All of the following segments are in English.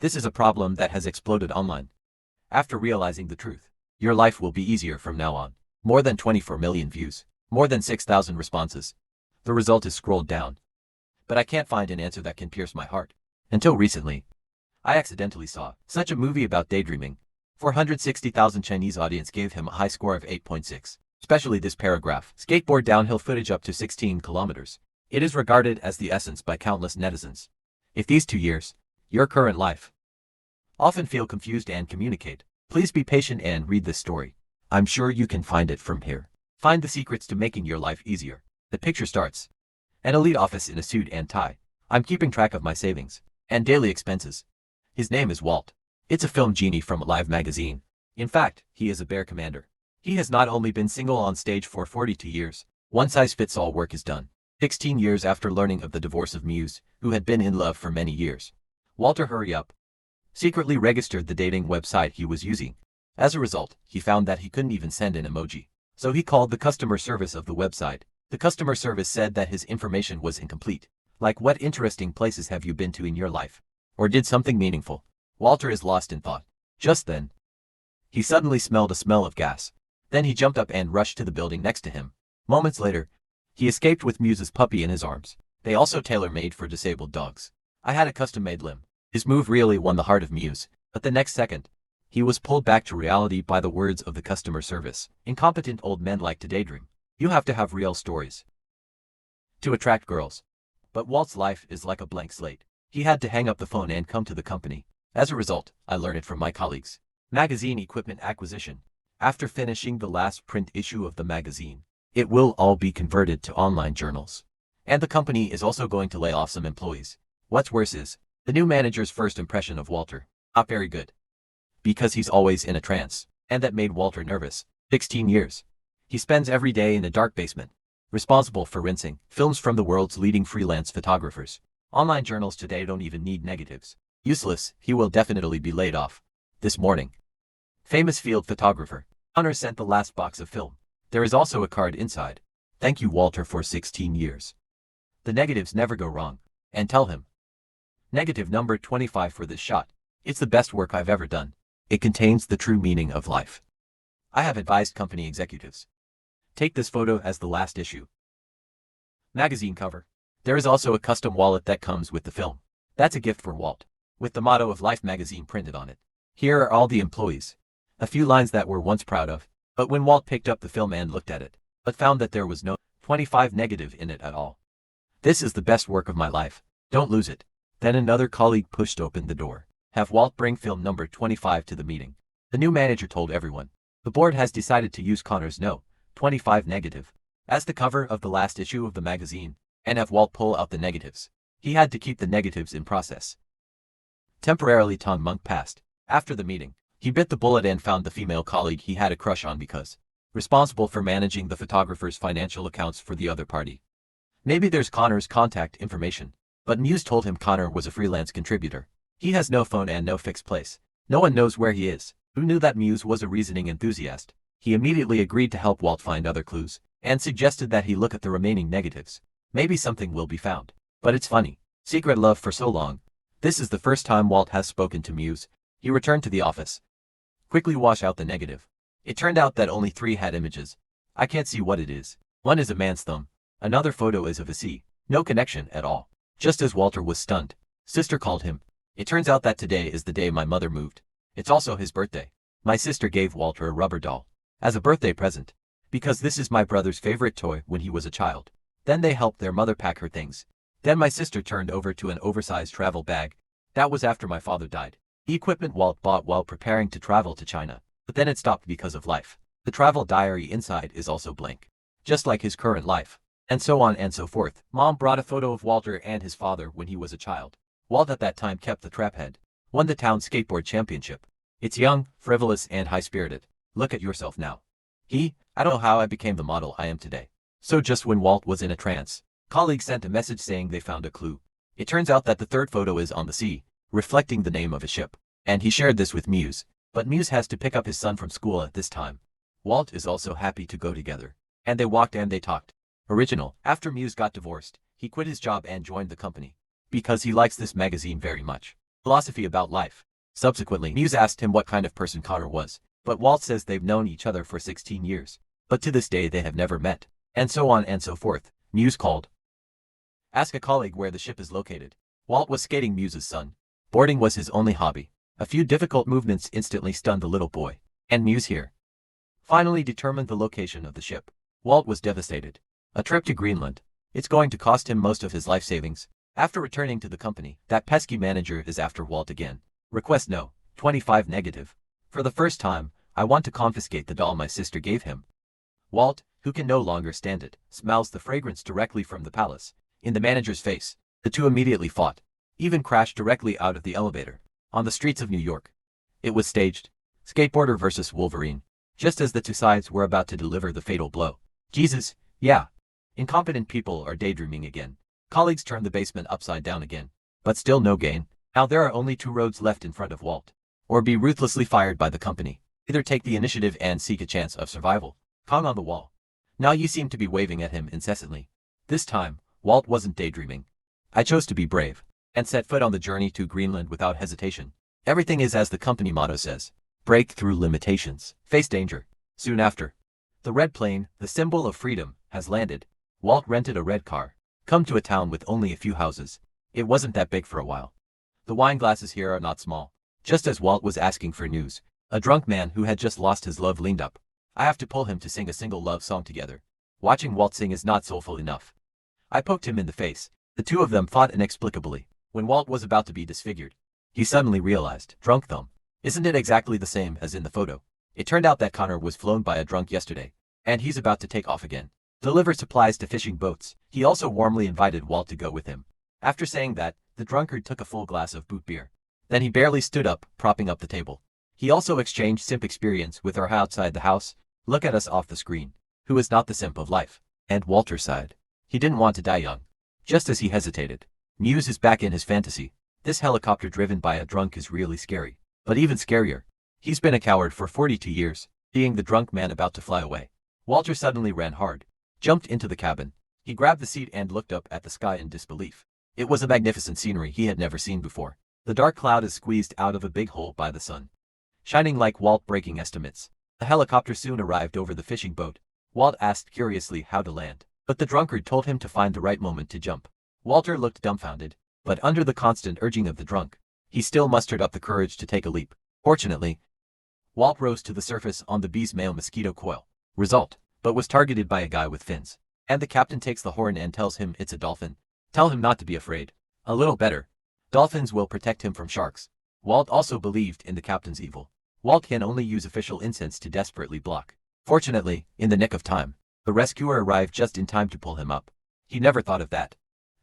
This is a problem that has exploded online. After realizing the truth, your life will be easier from now on. More than 24 million views. More than 6,000 responses. The result is scrolled down. But I can't find an answer that can pierce my heart. Until recently, I accidentally saw such a movie about daydreaming. 460,000 Chinese audience gave him a high score of 8.6. Especially this paragraph. Skateboard downhill footage up to 16 kilometers. It is regarded as the essence by countless netizens. If these 2 years, your current life, often feel confused and communicate, please be patient and read this story. I'm sure you can find it from here. Find the secrets to making your life easier. The picture starts. An elite office in a suit and tie. I'm keeping track of my savings and daily expenses. His name is Walt. It's a film genie from a Live magazine. In fact, he is a bear commander. He has not only been single on stage for 42 years, one-size-fits-all work is done. 16 years after learning of the divorce of Muse, who had been in love for many years, Walter, hurry up, secretly registered the dating website he was using. As a result, he found that he couldn't even send an emoji. So he called the customer service of the website. The customer service said that his information was incomplete. Like, what interesting places have you been to in your life? Or did something meaningful? Walter is lost in thought. Just then, he suddenly smelled a smell of gas. Then he jumped up and rushed to the building next to him. Moments later, he escaped with Muse's puppy in his arms. They also tailor-made for disabled dogs. I had a custom-made limb. His move really won the heart of Muse, but the next second, he was pulled back to reality by the words of the customer service. Incompetent old men like to daydream. You have to have real stories to attract girls. But Walt's life is like a blank slate. He had to hang up the phone and come to the company. As a result, I learned it from my colleagues. Magazine equipment acquisition. After finishing the last print issue of the magazine, it will all be converted to online journals. And the company is also going to lay off some employees. What's worse is, the new manager's first impression of Walter, not very good. Because he's always in a trance, and that made Walter nervous. 16 years. He spends every day in a dark basement, responsible for rinsing films from the world's leading freelance photographers. Online journals today don't even need negatives. Useless, he will definitely be laid off. This morning, famous field photographer Connor sent the last box of film. There is also a card inside. Thank you, Walter, for 16 years. The negatives never go wrong. And tell him. Negative number 25 for this shot. It's the best work I've ever done. It contains the true meaning of life. I have advised company executives. Take this photo as the last issue. Magazine cover. There is also a custom wallet that comes with the film. That's a gift for Walt, with the motto of Life magazine printed on it. Here are all the employees. A few lines that we're once proud of. But when Walt picked up the film and looked at it, but found that there was no 25 negative in it at all. This is the best work of my life. Don't lose it. Then another colleague pushed open the door. Have Walt bring film number 25 to the meeting. The new manager told everyone. The board has decided to use Connor's no 25 negative as the cover of the last issue of the magazine, and have Walt pull out the negatives. He had to keep the negatives in process. Temporarily, Tom Monk passed. After the meeting, he bit the bullet and found the female colleague he had a crush on because responsible for managing the photographer's financial accounts for the other party. Maybe there's Connor's contact information, but Muse told him Connor was a freelance contributor. He has no phone and no fixed place. No one knows where he is. Who knew that Muse was a reasoning enthusiast? He immediately agreed to help Walt find other clues, and suggested that he look at the remaining negatives. Maybe something will be found. But it's funny. Secret love for so long. This is the first time Walt has spoken to Muse. He returned to the office. Quickly wash out the negative. It turned out that only 3 had images. I can't see what it is. One is a man's thumb. Another photo is of a sea. No connection at all. Just as Walter was stunned, sister called him. It turns out that today is the day my mother moved. It's also his birthday. My sister gave Walter a rubber doll as a birthday present, because this is my brother's favorite toy when he was a child. Then they helped their mother pack her things. Then my sister turned over to an oversized travel bag. That was after my father died. The equipment Walt bought while preparing to travel to China, but then it stopped because of life. The travel diary inside is also blank, just like his current life. And so on and so forth. Mom brought a photo of Walter and his father when he was a child. Walt at that time kept the trap head. Won the town skateboard championship. It's young, frivolous, and high-spirited. Look at yourself now. I don't know how I became the model I am today. So just when Walt was in a trance, colleagues sent a message saying they found a clue. It turns out that the third photo is on the sea, reflecting the name of a ship. And he shared this with Muse. But Muse has to pick up his son from school at this time. Walt is also happy to go together. And they walked and they talked. Original. After Muse got divorced, he quit his job and joined the company. Because he likes this magazine very much. philosophy about life. Subsequently, Muse asked him what kind of person Connor was, but Walt says they've known each other for 16 years, but to this day they have never met, and so on and so forth. Muse called. Ask a colleague where the ship is located. Walt was skating Muse's son. Boarding was his only hobby. A few difficult movements instantly stunned the little boy, and Muse here finally determined the location of the ship. Walt was devastated. A trip to Greenland. It's going to cost him most of his life savings. After returning to the company, that pesky manager is after Walt again. Request no. 25 negative. For the first time, I want to confiscate the doll my sister gave him. Walt, who can no longer stand it, smells the fragrance directly from the palace. In the manager's face, the two immediately fought. Even crashed directly out of the elevator. On the streets of New York. It was staged. Skateboarder versus Wolverine. Just as the two sides were about to deliver the fatal blow. Jesus, yeah. Incompetent people are daydreaming again. Colleagues turned the basement upside down again. But still no gain. Now there are only two roads left in front of Walt. Or be ruthlessly fired by the company. Either take the initiative and seek a chance of survival. Kong on the wall. Now you seem to be waving at him incessantly. This time, Walt wasn't daydreaming. I chose to be brave. And set foot on the journey to Greenland without hesitation. Everything is as the company motto says. Break through limitations. Face danger. Soon after. The red plane, the symbol of freedom, has landed. Walt rented a red car. Come to a town with only a few houses. It wasn't that big for a while. The wine glasses here are not small. Just as Walt was asking for news, a drunk man who had just lost his love leaned up. I have to pull him to sing a single love song together. Watching Walt sing is not soulful enough. I poked him in the face. The two of them fought inexplicably. When Walt was about to be disfigured, he suddenly realized, drunk thumb. Isn't it exactly the same as in the photo? It turned out that Connor was flown by a drunk yesterday, and he's about to take off again. Deliver supplies to fishing boats. He also warmly invited Walt to go with him. After saying that, the drunkard took a full glass of boot beer. Then he barely stood up, propping up the table. He also exchanged simp experience with her outside the house. Look at us off the screen. Who is not the simp of life? And Walter sighed. He didn't want to die young. Just as he hesitated, Muse is back in his fantasy. This helicopter driven by a drunk is really scary. But even scarier. He's been a coward for 42 years, being the drunk man about to fly away. Walter suddenly ran hard. Jumped into the cabin. He grabbed the seat and looked up at the sky in disbelief. It was a magnificent scenery he had never seen before. The dark cloud is squeezed out of a big hole by the sun, shining like Walt breaking estimates. The helicopter soon arrived over the fishing boat. Walt asked curiously how to land, but the drunkard told him to find the right moment to jump. Walter looked dumbfounded, but under the constant urging of the drunk, he still mustered up the courage to take a leap. Fortunately, Walt rose to the surface on the bee's male mosquito coil. Result, but was targeted by a guy with fins. And the captain takes the horn and tells him it's a dolphin. Tell him not to be afraid. A little better. Dolphins will protect him from sharks. Walt also believed in the captain's evil. Walt can only use official incense to desperately block. Fortunately, in the nick of time, the rescuer arrived just in time to pull him up. He never thought of that.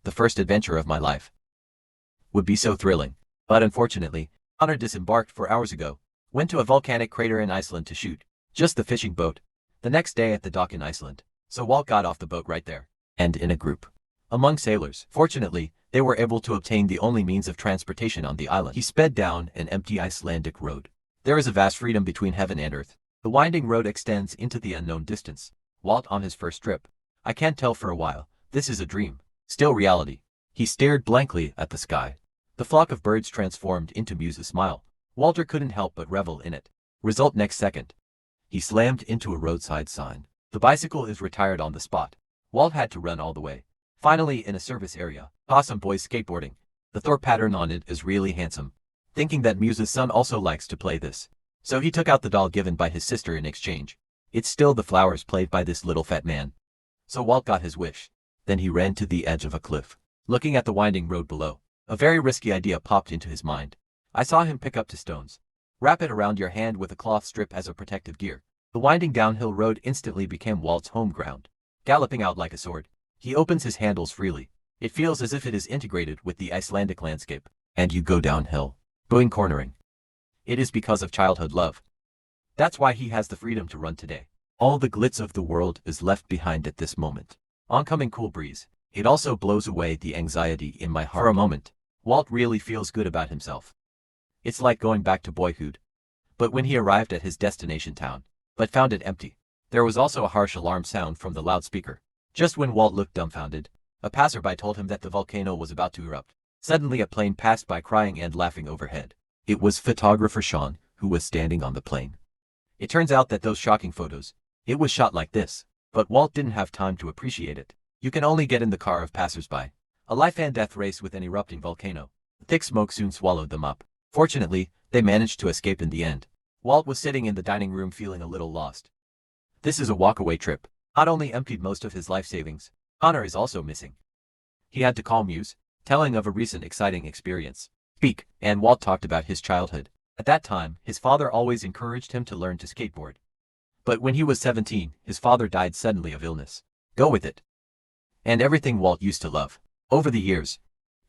The first adventure of my life would be so thrilling. But unfortunately, Connor disembarked 4 hours ago. Went to a volcanic crater in Iceland to shoot just the fishing boat. The next day at the dock in Iceland. So Walt got off the boat right there. And in a group. Among sailors. Fortunately, they were able to obtain the only means of transportation on the island. He sped down an empty Icelandic road. There is a vast freedom between heaven and earth. The winding road extends into the unknown distance. Walt on his first trip. I can't tell for a while. This is a dream. Still reality. He stared blankly at the sky. The flock of birds transformed into Muse's smile. Walter couldn't help but revel in it. Result next second. He slammed into a roadside sign. The bicycle is retired on the spot. Walt had to run all the way. Finally in a service area, saw some boys skateboarding. The Thor pattern on it is really handsome. Thinking that Muse's son also likes to play this. So he took out the doll given by his sister in exchange. It's still the flowers played by this little fat man. So Walt got his wish. Then he ran to the edge of a cliff. Looking at the winding road below, a very risky idea popped into his mind. I saw him pick up 2 stones. Wrap it around your hand with a cloth strip as a protective gear. The winding downhill road instantly became Walt's home ground. Galloping out like a sword, he opens his handles freely. It feels as if it is integrated with the Icelandic landscape. And you go downhill. Going cornering. It is because of childhood love. That's why he has the freedom to run today. All the glitz of the world is left behind at this moment. Oncoming cool breeze. It also blows away the anxiety in my heart. For a moment, Walt really feels good about himself. It's like going back to boyhood. But when he arrived at his destination town, but found it empty, there was also a harsh alarm sound from the loudspeaker. Just when Walt looked dumbfounded, a passerby told him that the volcano was about to erupt. Suddenly a plane passed by crying and laughing overhead. It was photographer Sean, who was standing on the plane. It turns out that those shocking photos, it was shot like this. But Walt didn't have time to appreciate it. You can only get in the car of passersby. A life and death race with an erupting volcano. Thick smoke soon swallowed them up. Fortunately, they managed to escape in the end. Walt was sitting in the dining room feeling a little lost. This is a walk-away trip. Not only emptied most of his life savings, Connor is also missing. He had to call Muse, telling of a recent exciting experience. And Walt talked about his childhood. At that time, his father always encouraged him to learn to skateboard. But when he was 17, his father died suddenly of illness. Go with it. And everything Walt used to love. Over the years,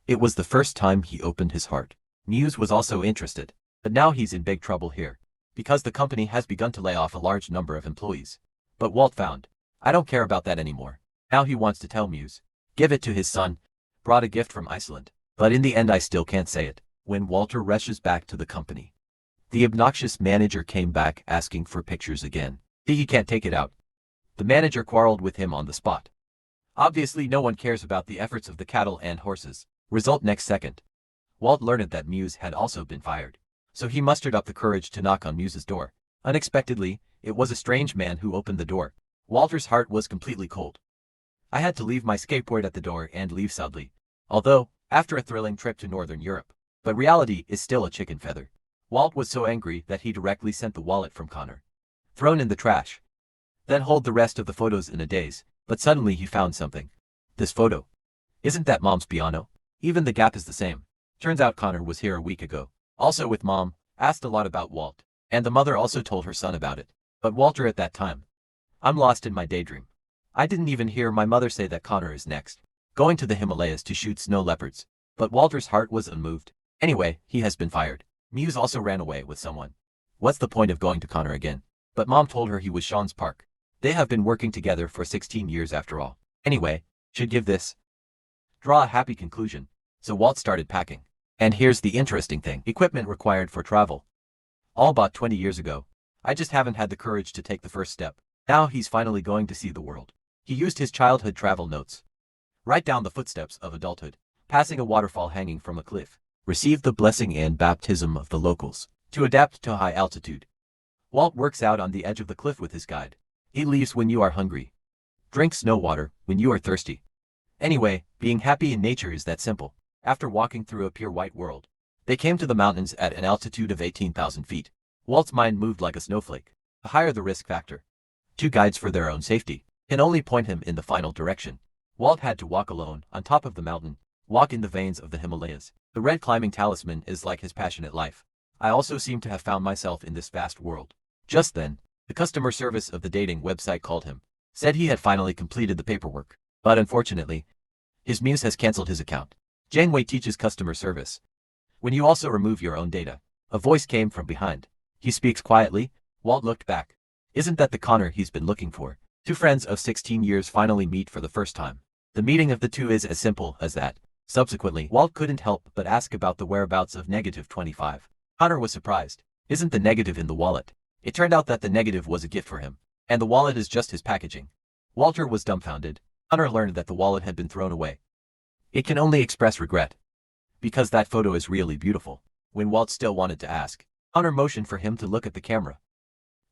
it was the first time he opened his heart. Muse was also interested. But now he's in big trouble here. Because the company has begun to lay off a large number of employees. But Walt found, I don't care about that anymore. Now he wants to tell Muse. Give it to his son. Brought a gift from Iceland. But in the end I still can't say it. When Walter rushes back to the company, the obnoxious manager came back asking for pictures again. He can't take it out. The manager quarreled with him on the spot. Obviously no one cares about the efforts of the cattle and horses. Result next second. Walt learned that Muse had also been fired. So he mustered up the courage to knock on Muse's door. Unexpectedly, it was a strange man who opened the door. Walter's heart was completely cold. I had to leave my skateboard at the door and leave sadly. Although, after a thrilling trip to Northern Europe. But reality is still a chicken feather. Walt was so angry that he directly sent the wallet from Connor. Thrown in the trash. Then hold the rest of the photos in a daze, but suddenly he found something. This photo. Isn't that Mom's piano? Even the gap is the same. Turns out Connor was here a week ago. Also with Mom, asked a lot about Walt. And the mother also told her son about it. But Walter at that time. I'm lost in my daydream. I didn't even hear my mother say that Connor is next. Going to the Himalayas to shoot snow leopards. But Walter's heart was unmoved. Anyway, he has been fired. Muse also ran away with someone. What's the point of going to Connor again? But Mom told her he was Sean's park. They have been working together for 16 years after all. Anyway, should give this. Draw a happy conclusion. So Walt started packing. And here's the interesting thing. Equipment required for travel. All bought 20 years ago. I just haven't had the courage to take the first step. Now he's finally going to see the world. He used his childhood travel notes. Write down the footsteps of adulthood. Passing a waterfall hanging from a cliff. Receive the blessing and baptism of the locals. To adapt to high altitude. Walt works out on the edge of the cliff with his guide. Eat leaves when you are hungry. Drink snow water when you are thirsty. Anyway, being happy in nature is that simple. After walking through a pure white world, they came to the mountains at an altitude of 18,000 feet. Walt's mind moved like a snowflake. The higher the risk factor. Two guides for their own safety can only point him in the final direction. Walt had to walk alone on top of the mountain. Walk in the veins of the Himalayas. The red climbing talisman is like his passionate life. I also seem to have found myself in this vast world. Just then, the customer service of the dating website called him. Said he had finally completed the paperwork. But unfortunately, his Muse has cancelled his account. Janeway teaches customer service. When you also remove your own data. A voice came from behind. He speaks quietly. Walt looked back. Isn't that the Connor he's been looking for? Two friends of 16 years finally meet for the first time. The meeting of the two is as simple as that. Subsequently, Walt couldn't help but ask about the whereabouts of -25. Connor was surprised. Isn't the negative in the wallet? It turned out that the negative was a gift for him. And the wallet is just his packaging. Walter was dumbfounded. Connor learned that the wallet had been thrown away. It can only express regret. Because that photo is really beautiful. When Walt still wanted to ask, Connor motioned for him to look at the camera.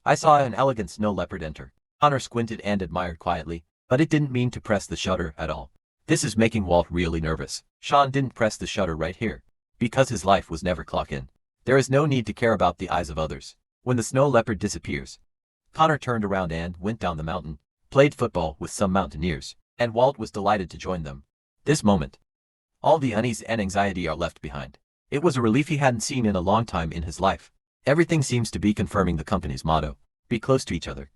I saw an elegant snow leopard enter. Connor squinted and admired quietly, but it didn't mean to press the shutter at all. This is making Walt really nervous. Sean didn't press the shutter right here. Because his life was never clock in. There is no need to care about the eyes of others. When the snow leopard disappears, Connor turned around and went down the mountain, played football with some mountaineers, and Walt was delighted to join them. This moment, all the unease and anxiety are left behind. It was a relief he hadn't seen in a long time in his life. Everything seems to be confirming the company's motto. Be close to each other.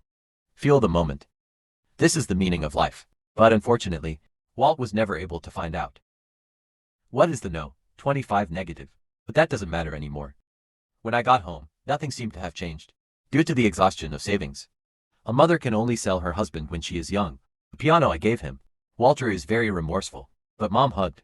Feel the moment. This is the meaning of life. But unfortunately, Walt was never able to find out. What is the no? 25 negative. But that doesn't matter anymore. When I got home, nothing seemed to have changed. Due to the exhaustion of savings. A mother can only sell her husband when she is young. The piano I gave him. Walter is very remorseful. But Mom hugged.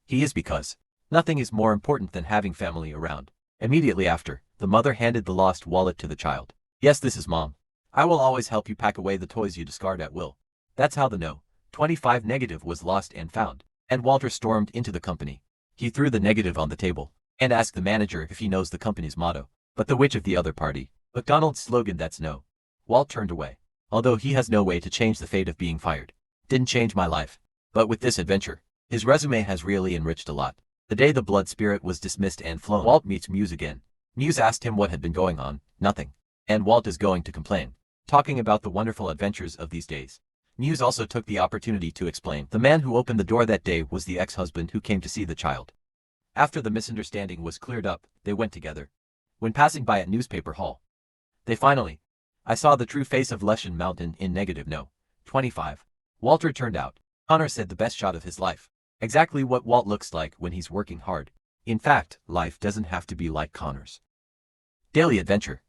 He is because nothing is more important than having family around. Immediately after, the mother handed the lost wallet to the child. Yes, this is Mom. I will always help you pack away the toys you discard at will. That's how the no. 25 negative was lost and found. And Walter stormed into the company. He threw the negative on the table and asked the manager if he knows the company's motto. But the which of the other party? McDonald's slogan, that's no. Walt turned away. Although he has no way to change the fate of being fired. Didn't change my life. But with this adventure, his resume has really enriched a lot. The day the blood spirit was dismissed and flown, Walt meets Muse again. Muse asked him what had been going on. Nothing. And Walt is going to complain. Talking about the wonderful adventures of these days. Muse also took the opportunity to explain. The man who opened the door that day was the ex-husband who came to see the child. After the misunderstanding was cleared up, they went together. When passing by a newspaper hall, I saw the true face of Leshan Mountain in negative no. 25. Walter turned out. Connor said the best shot of his life. Exactly what Walt looks like when he's working hard. In fact, life doesn't have to be like Connor's. Daily adventure.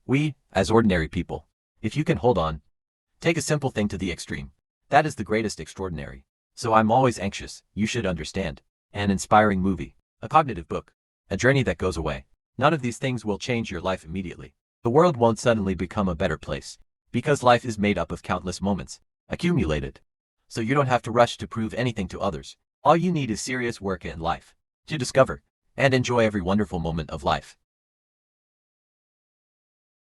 We, as ordinary people, if you can hold on, take a simple thing to the extreme. That is the greatest extraordinary. So I'm always anxious, you should understand. An inspiring movie. A cognitive book. A journey that goes away. None of these things will change your life immediately. The world won't suddenly become a better place. Because life is made up of countless moments. Accumulated. So you don't have to rush to prove anything to others. All you need is serious work and life. To discover and enjoy every wonderful moment of life.